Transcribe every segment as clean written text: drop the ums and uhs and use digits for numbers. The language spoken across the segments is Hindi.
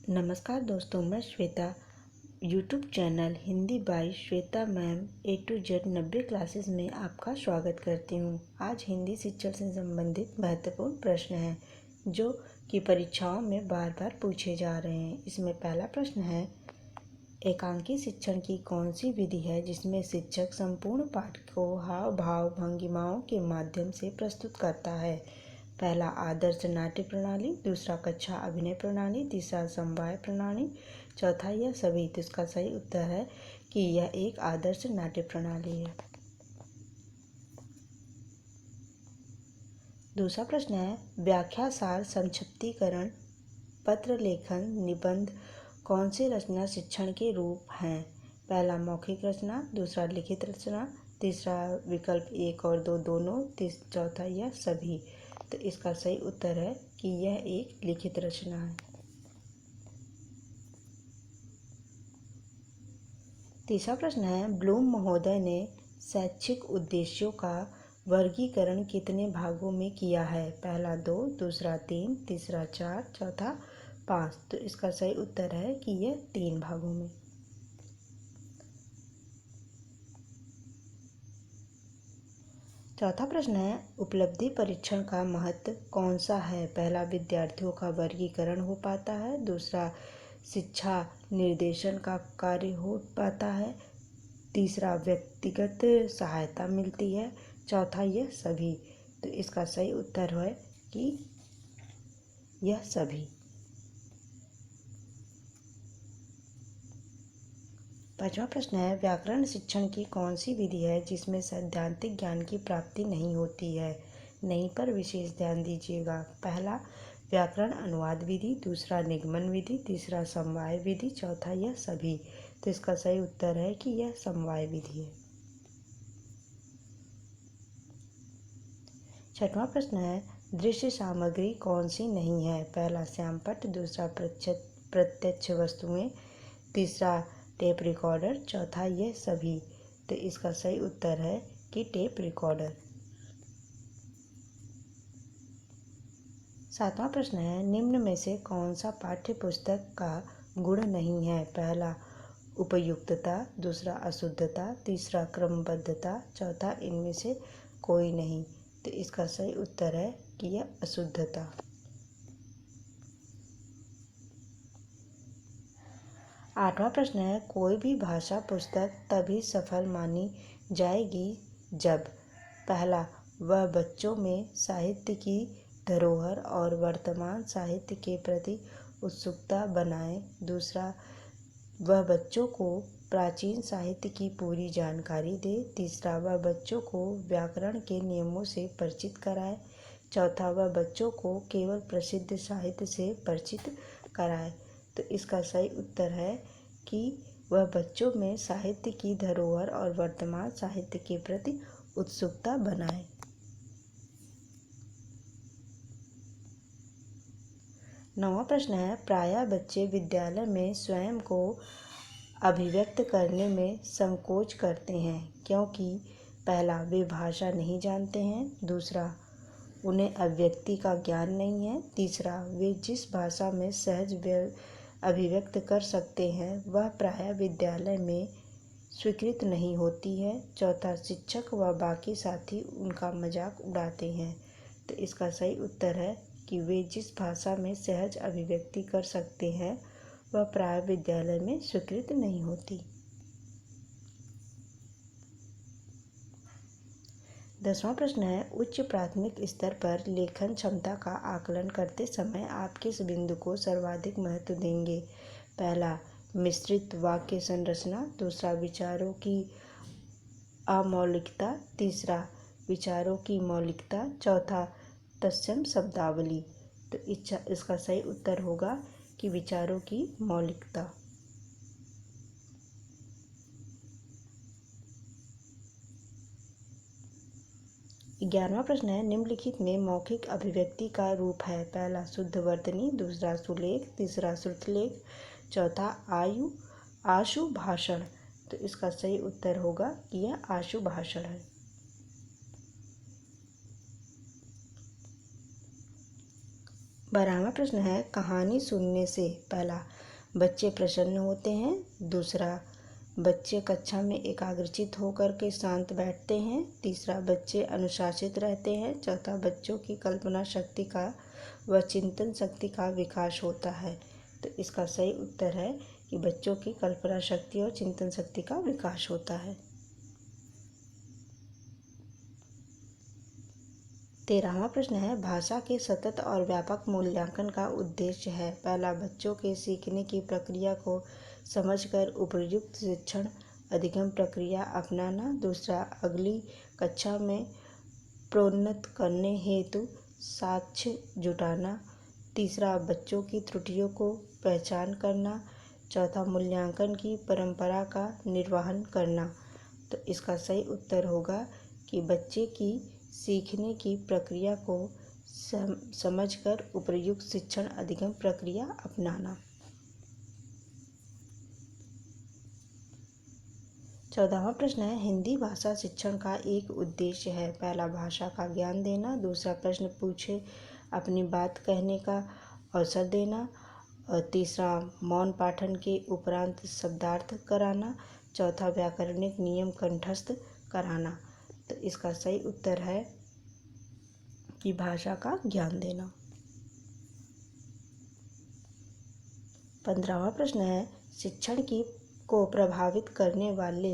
नमस्कार दोस्तों, मैं Shweta. YouTube channel Hindi by Shweta ma'am A to Z 90 classes में आपका स्वागत करती हूँ। आज हिंदी शिक्षण से संबंधित महत्वपूर्ण प्रश्न हैं जो कि परीक्षाओं में बार बार पूछे जा रहे हैं। इसमें पहला प्रश्न है, एकांकी शिक्षण की कौन सी विधि है जिसमें शिक्षक संपूर्ण पाठ को हाव भाव भंगिमाओं के माध्यम से प्रस्तुत करता है? पहला आदर्श नाट्य प्रणाली, दूसरा कक्षा अभिनय प्रणाली, तीसरा समवाय प्रणाली, चौथा यह सभी। तो इसका सही उत्तर है कि यह एक आदर्श नाट्य प्रणाली है। दूसरा प्रश्न है, व्याख्या सार संक्षिप्तीकरण पत्र लेखन निबंध कौन से रचना शिक्षण के रूप हैं? पहला मौखिक रचना, दूसरा लिखित रचना, तीसरा विकल्प 1 और 2 दोनों, चौथा यह सभी। तो इसका सही उत्तर है कि यह एक लिखित रचना है। तीसरा प्रश्न है, ब्लूम महोदय ने शैक्षिक उद्देश्यों का वर्गीकरण कितने भागों में किया है? पहला 2, दूसरा 3, तीसरा 4, चौथा 5। तो इसका सही उत्तर है कि यह 3 भागों में। चौथा प्रश्न है, उपलब्धि परीक्षण का महत्व कौन सा है? पहला विद्यार्थियों का वर्गीकरण हो पाता है, दूसरा शिक्षा निर्देशन का कार्य हो पाता है, तीसरा व्यक्तिगत सहायता मिलती है, चौथा यह सभी। तो इसका सही उत्तर है कि यह सभी। पांचवा प्रश्न है, व्याकरण शिक्षण की कौन सी विधि है जिसमें सैद्धांतिक ज्ञान की प्राप्ति नहीं होती है? नहीं पर विशेष ध्यान दीजिएगा। पहला व्याकरण अनुवाद विधि, दूसरा निगमन विधि, तीसरा समवाय विधि, चौथा यह सभी। तो इसका सही उत्तर है कि यह समवाय विधि है। छठवां प्रश्न है, दृश्य सामग्री कौन सी नहीं है? पहला श्यामपट्ट, दूसरा प्रत्यक्ष वस्तुएं, तीसरा टेप रिकॉर्डर, चौथा यह सभी। तो इसका सही उत्तर है कि टेप रिकॉर्डर। सातवां प्रश्न है, निम्न में से कौन सा पाठ्य पुस्तक का गुण नहीं है? पहला उपयुक्तता, दूसरा अशुद्धता, तीसरा क्रमबद्धता, चौथा इनमें से कोई नहीं। तो इसका सही उत्तर है कि यह अशुद्धता। आठवां प्रश्न है, कोई भी भाषा पुस्तक तभी सफल मानी जाएगी जब पहला वह बच्चों में साहित्य की धरोहर और वर्तमान साहित्य के प्रति उत्सुकता बनाए, दूसरा वह बच्चों को प्राचीन साहित्य की पूरी जानकारी दे, तीसरा वह बच्चों को व्याकरण के नियमों से परिचित कराए, चौथा वह बच्चों को केवल प्रसिद्ध साहित्य से परिचित कराए। तो इसका सही उत्तर है कि वह बच्चों में साहित्य की धरोहर और वर्तमान साहित्य के प्रति उत्सुकता बनाए। नौवां प्रश्न है, प्रायः बच्चे विद्यालय में स्वयं को अभिव्यक्त करने में संकोच करते हैं क्योंकि पहला वे भाषा नहीं जानते हैं, दूसरा उन्हें अभिव्यक्ति का ज्ञान नहीं है, तीसरा वे जिस भाषा में सहज अभिव्यक्त कर सकते हैं वह प्रायः विद्यालय में स्वीकृत नहीं होती है, चौथा शिक्षक व बाकी साथी उनका मजाक उड़ाते हैं। तो इसका सही उत्तर है कि वे जिस भाषा में सहज अभिव्यक्ति कर सकते हैं वह प्रायः विद्यालय में स्वीकृत नहीं होती। 10वां प्रश्न है, उच्च प्राथमिक स्तर पर लेखन क्षमता का आकलन करते समय आप किस बिंदु को सर्वाधिक महत्व देंगे? पहला मिश्रित वाक्य संरचना, दूसरा विचारों की अमौलिकता, तीसरा विचारों की मौलिकता, चौथा तत्सम शब्दावली। तो इसका सही उत्तर होगा कि विचारों की मौलिकता। 11वां प्रश्न है, निम्नलिखित में मौखिक अभिव्यक्ति का रूप है? पहला शुद्ध वर्तनी, दूसरा सुलेख, तीसरा श्रुतलेख, चौथा आशु भाषण। तो इसका सही उत्तर होगा कि यह आशु भाषण है। 12वां प्रश्न है, कहानी सुनने से पहला बच्चे प्रसन्न होते हैं, दूसरा बच्चे कक्षा में एकाग्रचित होकर के शांत बैठते हैं, तीसरा बच्चे अनुशासित रहते हैं, चौथा बच्चों की कल्पना शक्ति का व चिंतन शक्ति का विकास होता है। तो इसका सही उत्तर है कि बच्चों की कल्पना शक्ति और चिंतन शक्ति का विकास होता है। 13वां प्रश्न है, भाषा के सतत और व्यापक मूल्यांकन का उद्देश्य है। पहला बच्चों के सीखने की प्रक्रिया को समझकर उपयुक्त शिक्षण अधिगम प्रक्रिया अपनाना, दूसरा अगली कक्षा में प्रोन्नत करने हेतु साक्ष्य जुटाना, तीसरा बच्चों की त्रुटियों को पहचान करना, चौथा मूल्यांकन की परंपरा का निर्वहन करना। तो इसका सही उत्तर होगा कि बच्चे की सीखने की प्रक्रिया को समझकर उपयुक्त शिक्षण अधिगम प्रक्रिया अपनाना। 14वां प्रश्न है, हिंदी भाषा शिक्षण का एक उद्देश्य है। पहला भाषा का ज्ञान देना, दूसरा प्रश्न पूछे अपनी बात कहने का अवसर देना, और तीसरा मौन पाठन के उपरांत शब्दार्थ कराना, चौथा व्याकरणिक नियम कंठस्थ कराना। तो इसका सही उत्तर है कि भाषा का ज्ञान देना। 15वां प्रश्न है, शिक्षण को प्रभावित करने वाले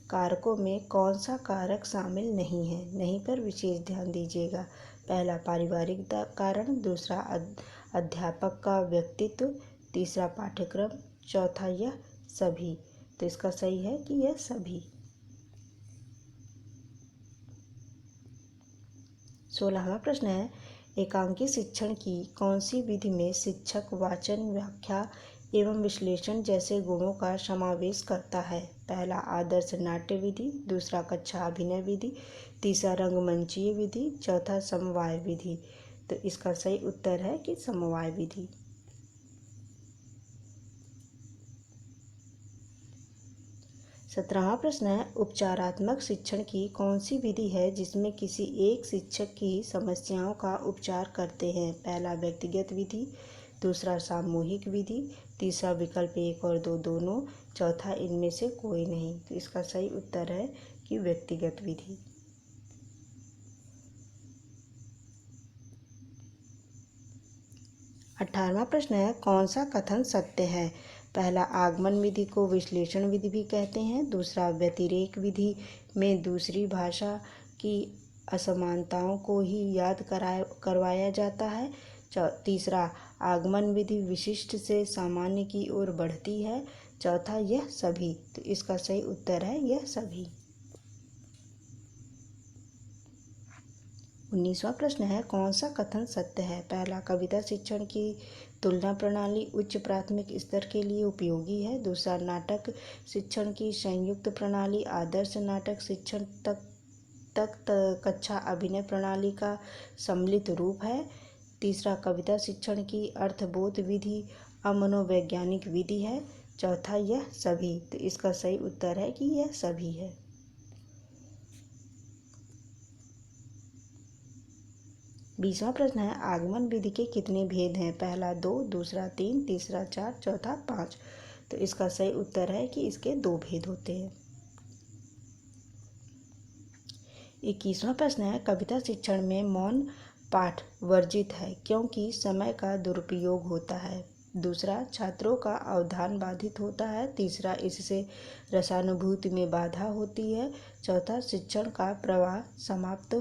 कारकों में कौन सा कारक शामिल नहीं है? नहीं पर विशेष ध्यान दीजिएगा। पहला पारिवारिक कारण, दूसरा अध्यापक का व्यक्तित्व, तीसरा पाठ्यक्रम, चौथा यह सभी। तो इसका सही है कि यह सभी। 16वां प्रश्न है, एकांकी शिक्षण की कौन सी विधि में शिक्षक वाचन, व्याख्या एवं विश्लेषण जैसे गुणों का समावेश करता है? पहला आदर्श नाट्य विधि, दूसरा कक्षा अभिनय विधि, तीसरा रंगमंचीय विधि, चौथा समवाय विधि। तो इसका सही उत्तर है कि समवाय विधि। 17वां प्रश्न है, उपचारात्मक शिक्षण की कौन सी विधि है जिसमें किसी एक शिक्षक की समस्याओं का उपचार करते हैं? पहला व्यक्तिगत विधि, दूसरा सामूहिक विधि, तीसरा विकल्प 1 और 2 दोनों, चौथा इनमें से कोई नहीं। तो इसका सही उत्तर है कि व्यक्तिगत विधि। 18वां प्रश्न है, कौन सा कथन सत्य है? पहला आगमन विधि को विश्लेषण विधि भी कहते हैं, दूसरा व्यतिरेक विधि में दूसरी भाषा की असमानताओं को ही याद करवाया जाता है, तीसरा आगमन विधि विशिष्ट से सामान्य की ओर बढ़ती है, चौथा यह सभी। तो इसका सही उत्तर है यह सभी। 19वां प्रश्न है, कौन सा कथन सत्य है? पहला कविता शिक्षण की तुलना प्रणाली उच्च प्राथमिक स्तर के लिए उपयोगी है, दूसरा नाटक शिक्षण की संयुक्त प्रणाली आदर्श नाटक शिक्षण तक कक्षा अभिनय प्रणाली का सम्मिलित रूप है, तीसरा कविता शिक्षण की अर्थबोध विधि अमनोवैज्ञानिक विधि है, चौथा यह सभी। तो इसका सही उत्तर है कि यह सभी है। 20वां प्रश्न है, आगमन विधि के कितने भेद हैं? पहला 2, दूसरा 3, तीसरा 4, चौथा 5। तो इसका सही उत्तर है कि इसके 2 भेद होते हैं। 21वां प्रश्न है, कविता शिक्षण में मौन पाठ वर्जित है क्योंकि समय का दुरुपयोग होता है, दूसरा छात्रों का अवधान बाधित होता है, तीसरा इससे रसानुभूति में बाधा होती है, चौथा शिक्षण का प्रवाह समाप्त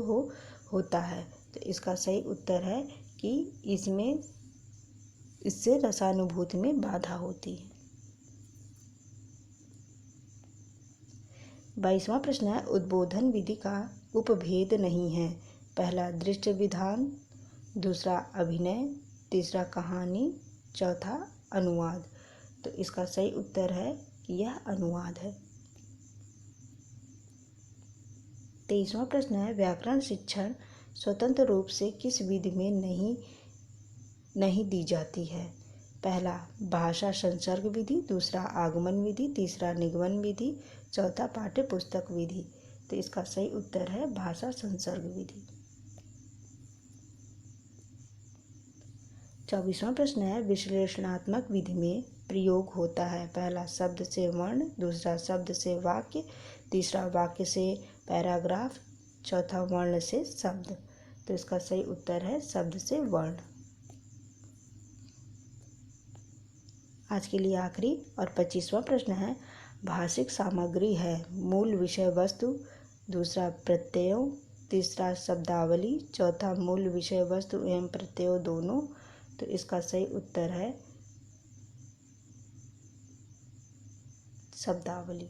होता है। तो इसका सही उत्तर है कि इससे रसानुभूति में बाधा होती है। 22वां प्रश्न है, उद्बोधन विधि का उपभेद नहीं है। पहला दृश्य विधान, दूसरा अभिनय, तीसरा कहानी, चौथा अनुवाद। तो इसका सही उत्तर है कि यह अनुवाद है। 23वां प्रश्न है, व्याकरण शिक्षण स्वतंत्र रूप से किस विधि में नहीं दी जाती है? पहला भाषा संसर्ग विधि, दूसरा आगमन विधि, तीसरा निगमन विधि, चौथा पाठ्य पुस्तक विधि। तो इसका सही उत्तर है भाषा संसर्ग विधि। 24वां प्रश्न है, विश्लेषणात्मक विधि में प्रयोग होता है। पहला, शब्द से वर्ण, दूसरा शब्द से वाक्य, तीसरा वाक्य से पैराग्राफ, चौथा वर्ण से शब्द। तो इसका सही उत्तर है शब्द से वर्ण। आज के लिए आखिरी और 25वां प्रश्न है, भाषिक सामग्री है मूल विषय वस्तु, दूसरा प्रत्ययों, तीसरा शब्दावली, चौथा मूल विषय वस्तु एवं प्रत्ययों दोनों। तो इसका सही उत्तर है शब्दावली।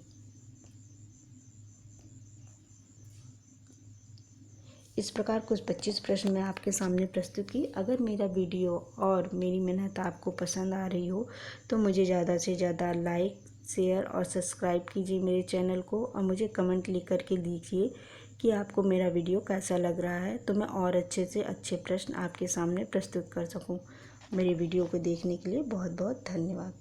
इस प्रकार कुछ 25 प्रश्न मैं आपके सामने प्रस्तुत की। अगर मेरा वीडियो और मेरी मेहनत आपको पसंद आ रही हो तो मुझे ज़्यादा से ज़्यादा लाइक, शेयर और सब्सक्राइब कीजिए मेरे चैनल को, और मुझे कमेंट लिख करके दीजिए कि आपको मेरा वीडियो कैसा लग रहा है, तो मैं और अच्छे से अच्छे प्रश्न आपके सामने प्रस्तुत कर सकूं। मेरे वीडियो को देखने के लिए बहुत बहुत धन्यवाद।